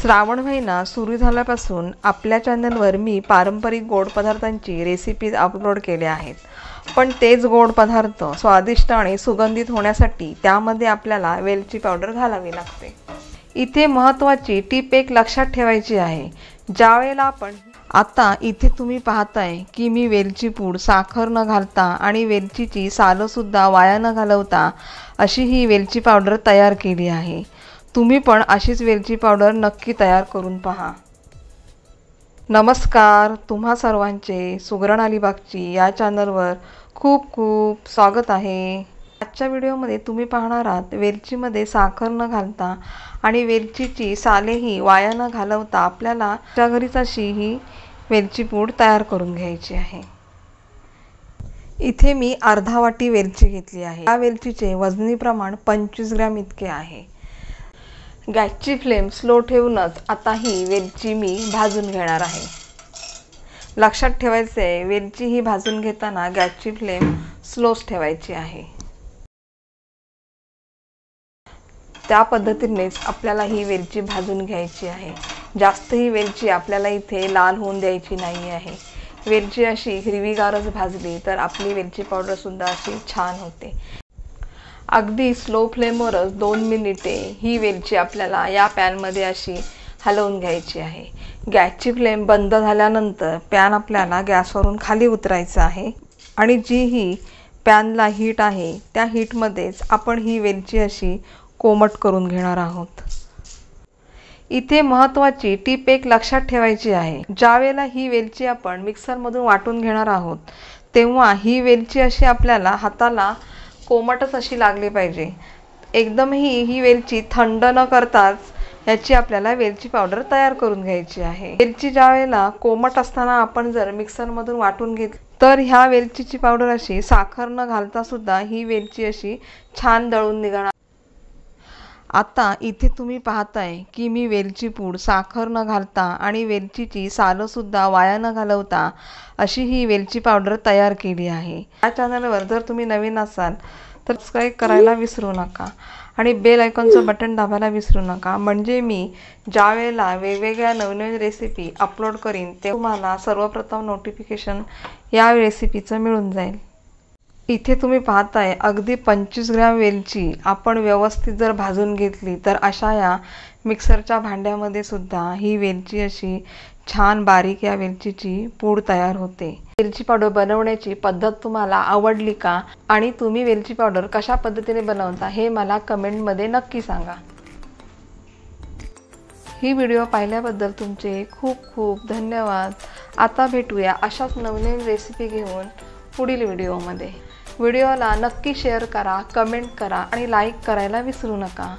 श्रावण महिना सुरू झाल्यापासून आपल्या चॅनलवर मी पारंपरिक गोड पदार्थांची रेसिपीज अपलोड केल्या आहेत। पण तेच गोड पदार्थ स्वादिष्ट आणि सुगंधित होण्यासाठी त्यामध्ये आपल्याला वेलची पावडर घालावी लागते। इथे महत्त्वाची टिप एक लक्षात ठेवायची आहे। ज्यावेळेला आपण आता इथे तुम्ही पाहताय की मी वेलची पूड साखर न घालता आणि वेलचीची सालं सुद्धा वाया न घालवता अशी ही वेलची पावडर तयार केली आहे। तुम्ही पण अशीच वेलची पावडर नक्की तयार करून पहा। नमस्कार, तुम्हा सर्वांचे सुगरण अलिबागची या चॅनलवर खूप खूप स्वागत आहे। आजच्या व्हिडिओमध्ये तुम्ही पाहणार आहात वेलचीमध्ये साखर न घालता आणि वेलचीची सालेही वाया न घालवता आपल्याला त्या घरीच अशी ही वेलची पूड तयार करून घ्यायची आहे। इथे मी अर्धा वाटी वेलची घेतली आहे। या वेलचीचे वजनी प्रमाण 25 ग्रॅम इतके आहे। गॅसची फ्लेम स्लो ठेवूनच आता ही वेलची मी भाजून घेणार आहे। लक्षात ठेवायचे आहे, वेलची ही भाजून घेताना गॅसची फ्लेम स्लोच ठेवायची आहे। त्या पद्धतीनेच आपल्याला ही वेलची भाजून घ्यायची आहे। जास्त ही वेलची आपल्याला इथे लाल होऊन द्यायची नाही आहे। वेलची अशी हिरवीगारच भाजली तर आपली वेलची पावडर सुद्धा अशी छान होते। अगदी स्लो फ्लेमवरच 2 मिनिटे ही वेलची आपल्याला या पॅनमध्ये अशी हलवून घ्यायची आहे। गॅसची फ्लेम बंद झाल्यानंतर पॅन आपल्याला गॅसवरून खाली उतरायचा आहे आणि जी ही पॅनला हीट आहे त्या हीटमध्येच आपण ही वेलची अशी कोमट करून घेणार आहोत। इथे महत्त्वाची टिप एक लक्षात ठेवायची आहे। ज्यावेळेला ही वेलची आपण मिक्सरमधून वाटून घेणार आहोत तेव्हा ही वेलची अशी आपल्याला हाताला कोमटच अशी लागली पाहिजे। एकदमही ही वेलची थंड न करताच याची आपल्याला वेलची पावडर तयार करून घ्यायची आहे। वेलची ज्यावेळेला कोमट असताना आपण जर मिक्सरमधून वाटून घेतली तर ह्या वेलचीची पावडर अशी साखर न घालता सुद्धा ही वेलची अशी छान दळून निघणार। आता इथे तुम्ही पाहताय की मी वेलची पूड साखर न घालता आणि वेलचीची सालं सुद्धा वाया न घालवता अशी ही वेलची पावडर तयार केली आहे। या चॅनलवर जर तुम्ही नवीन असाल तर सबस्क्राईब करायला विसरू नका आणि बेल आयकॉनचं बटन दाबायला विसरू नका, म्हणजे मी ज्या वेळेला वेगवेगळ्या नवनवीन रेसिपी अपलोड करीन ते तुम्हाला सर्वप्रथम नोटिफिकेशन या रेसिपीचं मिळून जाईल। इथे तुम्ही पाहताय अगदी 25 ग्रॅम वेलची आपण व्यवस्थित जर भाजून घेतली तर अशा या मिक्सरच्या भांड्यामध्ये सुद्धा ही वेलची अशी छान बारीक या वेलचीची पूड तयार होते। वेलची पावडर बनवण्याची पद्धत तुम्हाला आवडली का आणि तुम्ही वेलची पावडर कशा पद्धतीने बनवता हे मला कमेंटमध्ये नक्की सांगा। ही व्हिडिओ पाहिल्याबद्दल तुमचे खूप खूप धन्यवाद। आता भेटूया अशाच नवीन रेसिपी घेऊन पुढील व्हिडिओमध्ये। व्हिडिओला नक्की शेअर करा, कमेंट करा आणि लाईक करायला विसरू नका।